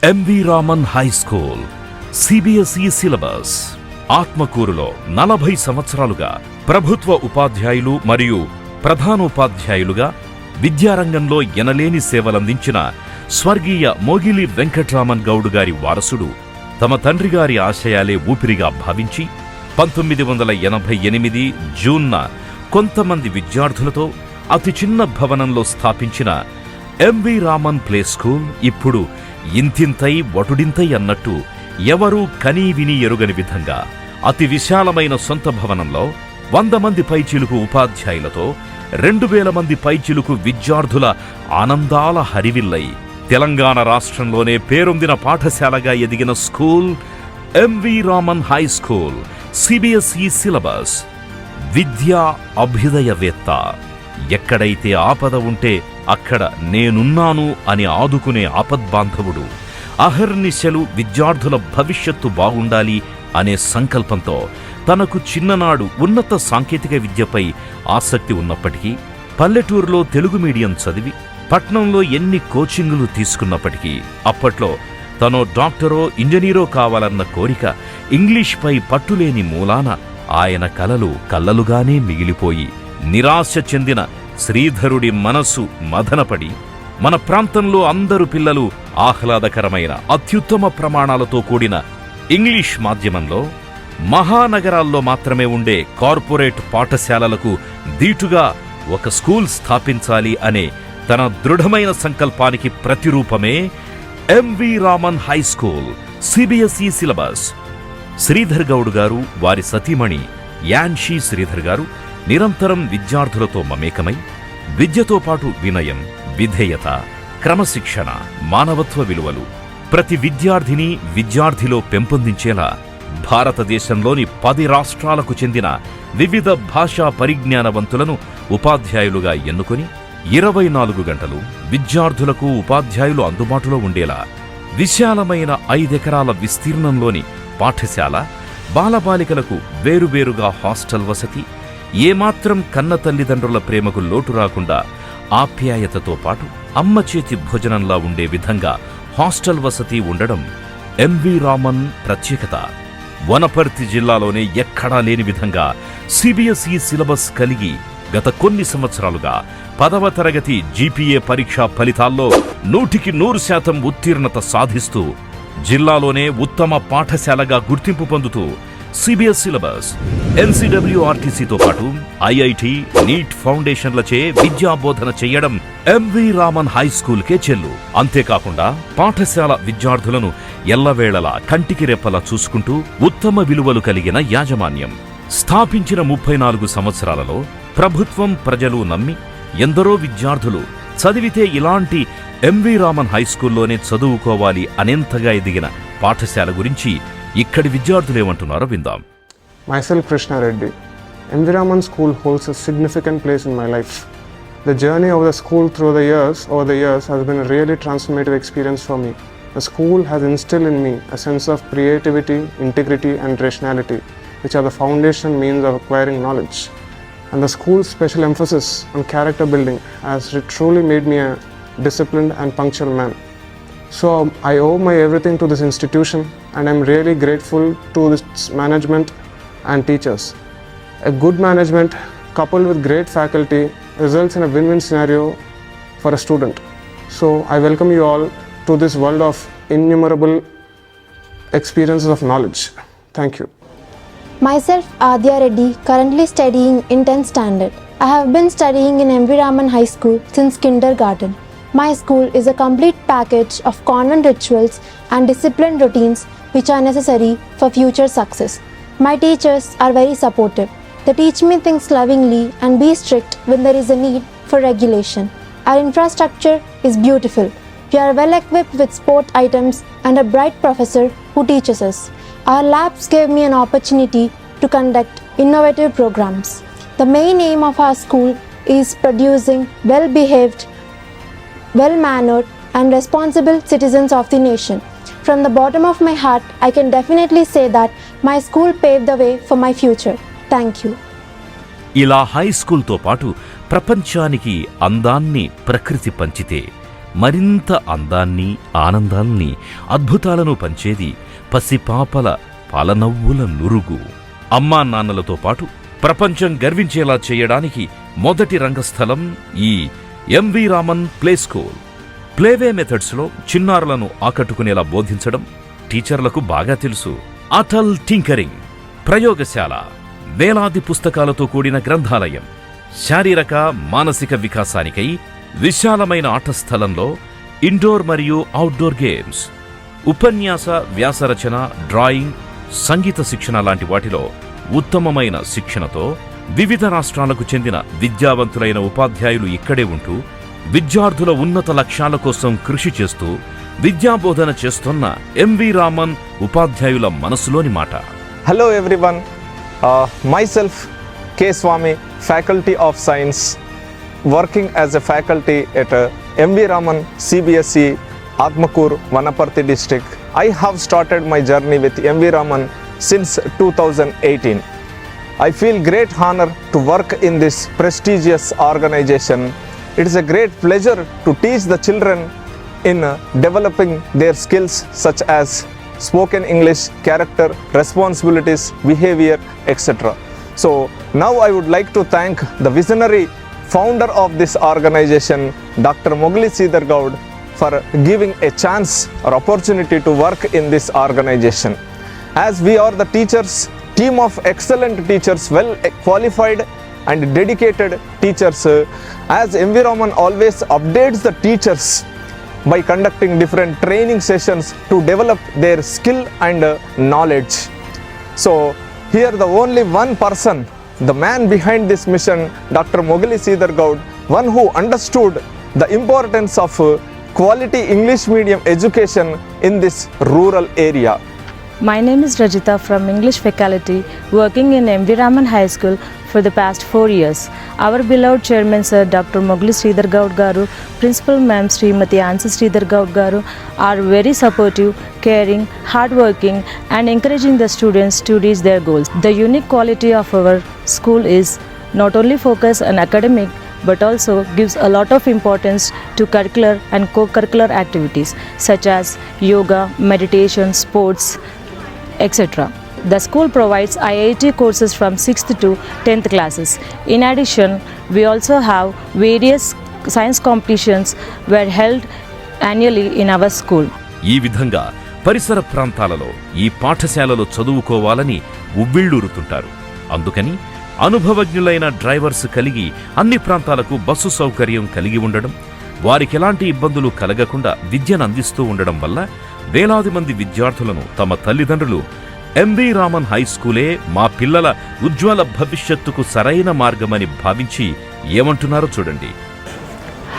MV Raman high school CBSE syllabus. ఆత్మకూరులో 40 సంవత్సరాలుగా ప్రభుత్వ ఉపాధ్యాయులు మరియు ప్రధానోపాధ్యాయులుగా విద్యారంగంలో ఎనలేని సేవలందించిన స్వర్గీయ మోగిలి వెంకట్రామన్ గౌడ్ గారి వారసుడు తమ తండ్రి గారి ఆశయాలే ఊపిరిగా భావించి 1988 జూన్న కొంతమంది విద్యార్థులతో అతి చిన్న భవనంలో స్థాపించిన ఎంవి రామన్ ప్లే స్కూల్ ఇప్పుడు ఇంతింతై వటుడింతై అన్నట్టు ఎవరూ కనీ విని ఎరుగని విధంగా అతి విశాలమైన సొంత భవనంలో 100 మంది పైచిలుకు ఉపాధ్యాయులతో 2000 మంది పైచిలుకు విద్యార్థుల ఆనందాల హరివిల్లై తెలంగాణ రాష్ట్రంలోనే పేరొందిన పాఠశాలగా ఎదిగిన school MV Raman high school. CBSE syllabus. విద్యా అభ్యుదయవేత్త. ఎక్కడైతే ఆపద ఉంటే అక్కడ నేనున్నాను అని ఆదుకునే ఆపద్బాంధవుడు. అహర్నిశలు విద్యార్థుల భవిష్యత్తు బాగుండాలి అనే సంకల్పంతో తనకు చిన్ననాడు ఉన్నత సాంకేతిక విద్యపై ఆసక్తి ఉన్నప్పటికీ పల్లెటూరులో తెలుగు మీడియం చదివి పట్నంలో ఎన్ని కోచింగులు తీసుకున్నప్పటికీ అప్పట్లో తనో డాక్టరో ఇంజనీరో కావాలన్న కోరిక ఇంగ్లీష్పై పట్టులేని మూలాన ఆయన కలలు కల్లలుగానే మిగిలిపోయి నిరాశ చెందిన శ్రీధరుడి మనసు మదనపడి మన ప్రాంతంలో అందరు పిల్లలు ఆహ్లాదకరమైన అత్యుత్తమ ప్రమాణాలతో కూడిన ఇంగ్లీష్ మాధ్యమంలో మహానగరాల్లో మాత్రమే ఉండే కార్పొరేట్ పాఠశాలలకు దీటుగా ఒక స్కూల్ స్థాపించాలి అనే తన దృఢమైన సంకల్పానికి ప్రతిరూపమే M V Raman high school. CBSE syllabus. Sridhar Goud గారు వారి సతీమణి యాన్షీ శ్రీధర్ గారు నిరంతరం విద్యార్థులతో మమేకమై విద్యతో పాటు వినయం, విధేయత, క్రమశిక్షణ, మానవత్వ విలువలు ప్రతి విద్యార్థిని విద్యార్థిలో పెంపొందించేలా భారతదేశంలోని 10 రాష్ట్రాలకు చెందిన వివిధ భాషా పరిజ్ఞానవంతులను ఉపాధ్యాయులుగా ఎన్నుకొని 24 గంటలు విద్యార్థులకు ఉపాధ్యాయులు అందుబాటులో ఉండేలా విశాలమైన 5 ఎకరాల విస్తీర్ణంలోని పాఠశాల, బాలబాలికలకు వేరువేరుగా హాస్టల్ వసతి, ఏమాత్రం కన్న తల్లిదండ్రుల ప్రేమకు లోటు రాకుండా ఆప్యాయతతో పాటు అమ్మ చేతి భోజనంలా ఉండే విధంగా హాస్టల్ వసతి ఉండడం ఎంవి రామన్ ప్రత్యేకత. వనపర్తి జిల్లాలోనే ఎక్కడా లేని విధంగా సిబిఎస్ఈ సిలబస్ కలిగి గత కొన్ని సంవత్సరాలుగా 10వ తరగతి జీపీఏ పరీక్షా ఫలితాల్లో 100% ఉత్తీర్ణత సాధిస్తూ జిల్లాలోనే ఉత్తమ పాఠశాలగా గుర్తింపు పొందుతూ సిబిఎస్ సిలబస్, ఎన్సీడబ్ల్యూఆర్టీసీతో పాటు ఐఐటి, నీట్ ఫౌండేషన్లచే విద్యాబోధన చేయడం ఎంవి రామన్ హై స్కూల్కే చెల్లు. అంతేకాకుండా పాఠశాల విద్యార్థులను ఎల్లవేళలా కంటికి రెప్పలా చూసుకుంటూ ఉత్తమ విలువలు కలిగిన యాజమాన్యం. స్థాపించిన 34 సంవత్సరాలలో ప్రభుత్వం, ప్రజలు నమ్మి ఎందరో విద్యార్థులు చదివితే ఇలాంటి ఎంవి రామన్ హై స్కూల్లోనే చదువుకోవాలి అనేంతగా ఎదిగిన పాఠశాల గురించి ఇక్కడి విద్యార్థులేమంటున్నారో విందాం. Myself Krishna Reddy. MV Raman School holds a significant place in my life. The journey of the school over the years has been a really transformative experience for me. The school has instilled in me a sense of creativity, integrity and rationality, which are the foundation means of acquiring knowledge. And the school's special emphasis on character building has truly made me a disciplined and punctual man. So I owe my everything to this institution, and I'm really grateful to its management and teachers. A good management coupled with great faculty results in a win-win scenario for a student. So I welcome you all to this world of innumerable experiences of knowledge. Thank you. Myself Adya Reddy, currently studying in 10th standard. I have been studying in MV Raman High School since kindergarten. My school is a complete package of convent rituals and disciplined routines which are necessary for future success. My teachers are very supportive. They teach me things lovingly and be strict when there is a need for regulation. Our infrastructure is beautiful. We are well equipped with sport items and a bright professor who teaches us. Our labs gave me an opportunity to conduct innovative programs. The main aim of our school is producing well-behaved, well-mannered and responsible citizens of the nation. From the bottom of my heart, I can definitely say that my school paved the way for my future. Thank you. ఇలా high స్కూల్తో పాటు ప్రపంచానికి అందాన్ని ప్రకృతి పంచితే మరింత అందాన్ని, ఆనందాల్ని, అద్భుతాలను పంచేది పసిపాపల పాలనవ్వుల నురుగు. అమ్మా నాన్నలతో పాటు ప్రపంచం గర్వించేలా చేయడానికి మొదటి రంగస్థలం ఈ M V Raman play school. Play way మెథడ్స్లో చిన్నారులను ఆకట్టుకునేలా బోధించడం టీచర్లకు బాగా తెలుసు. అటల్ టింకరింగ్ ప్రయోగశాల, వేలాది పుస్తకాలతో కూడిన గ్రంథాలయం, శారీరక మానసిక వికాసానికై విశాలమైన ఆట స్థలంలో ఇండోర్ మరియు అవుట్డోర్ గేమ్స్, ఉపన్యాస వ్యాసరచన, డ్రాయింగ్, సంగీత శిక్షణ లాంటి వాటిలో ఉత్తమమైన శిక్షణతో వివిధ రాష్ట్రాలకు చెందిన విద్యావంతులైన ఉపాధ్యాయులు ఇక్కడే ఉంటూ విద్యార్థుల ఉన్నత లక్ష్యాల కోసం కృషి చేస్తూ విద్యాబోధన చేస్తున్న ఎంవి రామన్ ఉపాధ్యాయుల మనసులోని మాట. Hello everyone, myself K. Swami, Faculty of Science, working as a faculty at MV Raman CBSE, Atmakur, Vanaparthi district. I have started my journey with MV Raman since 2018. I feel great honor to work in this prestigious organization. It is a great pleasure to teach the children in developing their skills such as spoken English, character, responsibilities, behavior, etc. So now I would like to thank the visionary founder of this organization, Dr. Mogli Sridhar Gaud, for giving a chance or opportunity to work in this organization. As we are the teachers, team of excellent teachers, well qualified and dedicated teachers, as MV Raman always updates the teachers by conducting different training sessions to develop their skill and knowledge. So here the only one person, the man behind this mission, Dr. Mogli Sridhar Gaud, one who understood the importance of quality English medium education in this rural area. My name is Rajita from English faculty, working in MV Raman High School for the past 4 years. Our beloved chairman Sir Dr. Mogli Sridhar Gaud Garu, Principal Ma'am Srimati Ansa Sridhar Gaud Garu are very supportive, caring, hardworking and encouraging the students to reach their goals. The unique quality of our school is not only focus on academic but also gives a lot of importance to curricular and co-curricular activities such as yoga, meditation, sports, etc. The school provides IIT courses from 6th to 10th classes. In addition, we also have various science competitions were held annually in our school. ఈ విధంగా పరిసర ప్రాంతాలలో ఈ పాఠశాలలో చదువుకోవాలని ఉవ్విళ్ళూరుతుంటారు. అందుకని అనుభవజ్ఞులైన drivers కలిగి అన్ని ప్రాంతాలకు బస్సు సౌకర్యం కలిగి ఉండడం, వారికి ఎలాంటి ఇబ్బందులు కలగకుండా విద్యను అందిస్తూ ఉండడం వల్ల వేలాది మంది విద్యార్థులను తమ తల్లిదండ్రులు ఎంవి రామన్ హై స్కూలే మా పిల్లల ఉజ్వల భవిష్యత్తుకు సరైన మార్గమని భావించి ఏమంటున్నారో చూడండి.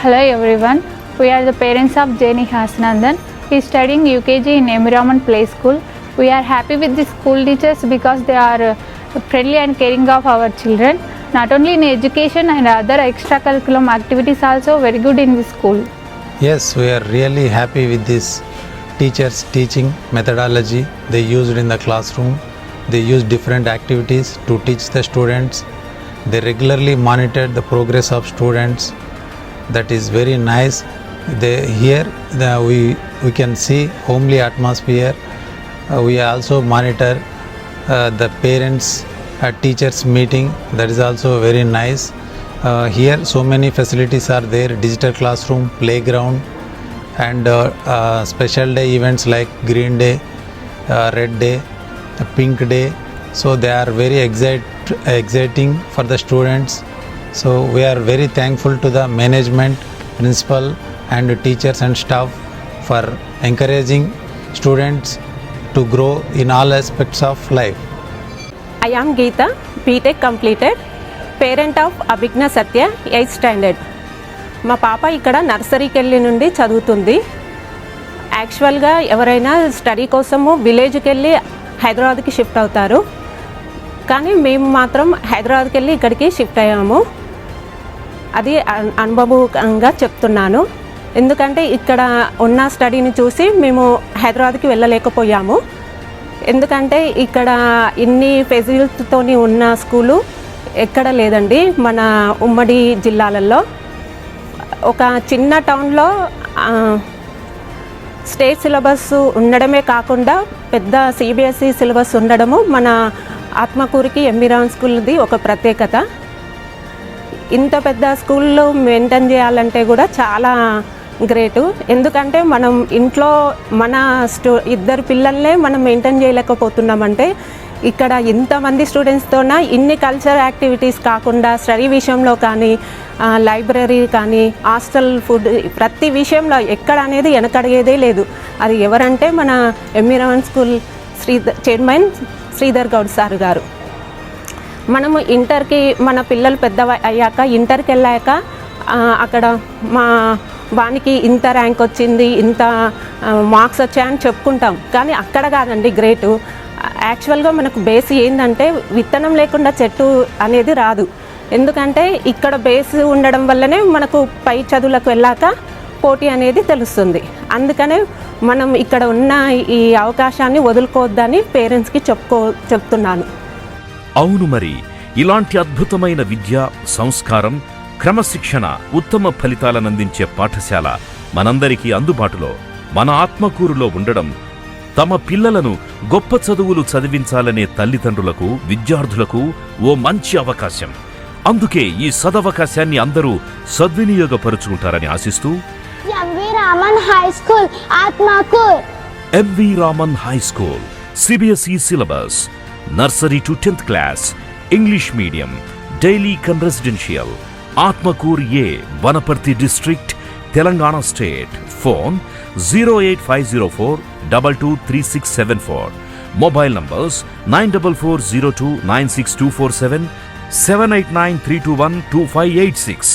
Hello everyone, we are the parents of Jeni Hasanandan. He is studying UKG in MV Raman Play School. We are happy with the school teachers because they are friendly and caring of our children. Not only in education and other extracurriculum activities also very good in the school. Yes, we are really happy with this teachers teaching methodology they used in the classroom. They use different activities to teach the students. They regularly monitor the progress of students. That is very nice. We can see homely atmosphere. We also monitor the parents teachers meeting. That is also very nice. Here so many facilities are there: digital classroom, playground, and special day events like Green Day, Red Day, Pink Day. So they are very exciting for the students. So we are very thankful to the management, principal and teachers and staff for encouraging students to grow in all aspects of life. I am Geeta, BTech completed, parent of Abhigna Satya, 8th standard. మా పాప ఇక్కడ నర్సరీకి వెళ్ళి నుండి చదువుతుంది. యాక్చువల్గా ఎవరైనా study కోసము విలేజ్కి వెళ్ళి హైదరాబాద్కి షిఫ్ట్ అవుతారు, కానీ మేము మాత్రం హైదరాబాద్కి వెళ్ళి ఇక్కడికి షిఫ్ట్ అయ్యాము. అది అనుభవంగా చెప్తున్నాను, ఎందుకంటే ఇక్కడ ఉన్న స్టడీని చూసి మేము హైదరాబాద్కి వెళ్ళలేకపోయాము. ఎందుకంటే ఇక్కడ ఇన్ని ఫెసిలిటీతో ఉన్న స్కూలు ఎక్కడ లేదండి మన ఉమ్మడి జిల్లాలలో. ఒక చిన్న టౌన్లో స్టేట్ సిలబస్ ఉండడమే కాకుండా పెద్ద సిబిఎస్ఈ సిలబస్ ఉండడము మన ఆత్మకూరుకి ఎంవి రామన్ స్కూల్ది ఒక ప్రత్యేకత. ఇంత పెద్ద స్కూల్లో మెయింటైన్ చేయాలంటే కూడా చాలా గ్రేటు. ఎందుకంటే మనం ఇంట్లో మన ఇద్దరు పిల్లల్నే మనం మెయింటైన్ చేయలేకపోతున్నామంటే ఇక్కడ ఇంతమంది స్టూడెంట్స్తోన ఇన్ని కల్చర్ యాక్టివిటీస్ కాకుండా స్టడీ విషయంలో కానీ లైబ్రరీ కానీ హాస్టల్ ఫుడ్ ప్రతి విషయంలో ఎక్కడ అనేది వెనకడిగేదే లేదు. అది ఎవరంటే మన MV Raman school chairman Sridhar Goud sir garu. మనము ఇంటర్కి మన పిల్లలు పెద్ద అయ్యాక ఇంటర్కి వెళ్ళాక అక్కడ మా వానికి ఇంత ర్యాంక్ వచ్చింది, ఇంత మార్క్స్ వచ్చాయని చెప్పుకుంటాం. కానీ అక్కడ కాదండి గ్రేటు. యాక్చువల్గా మనకు బేస్ ఏంటంటే విత్తనం లేకుండా చెట్టు అనేది రాదు. ఎందుకంటే ఇక్కడ బేస్ ఉండడం వల్లనే మనకు పై చదువులకు వెళ్ళాక పోటీ అనేది తెలుస్తుంది. అందుకనే మనం ఇక్కడ ఉన్న ఈ అవకాశాన్ని వదులుకోవద్దని పేరెంట్స్కి చెప్తున్నాను. అవును, మరి ఇలాంటి అద్భుతమైన విద్య, సంస్కారం, క్రమశిక్షణ, ఉత్తమ ఫలితాలనందించే పాఠశాల మనందరికీ అందుబాటులో మన ఆత్మకూరులో ఉండడం తమ పిల్లలను గొప్ప చదువులు చదివించాలనే తల్లిదండ్రులకు, విద్యార్థులకు ఓ మంచి అవకాశం. అందుకే ఈ సదవకాశాన్ని అందరూ సద్వినియోగపరుచుకుంటారని ఆశిస్తూ MV Raman high school Atmakur. MV Raman high school CBSE syllabus, nursery to 10th class, English medium, daily cum residential, Atmakur A, Wanaparthy district, Telangana state. Phone 08504223674. Mobile numbers 9440296247, 7893212586.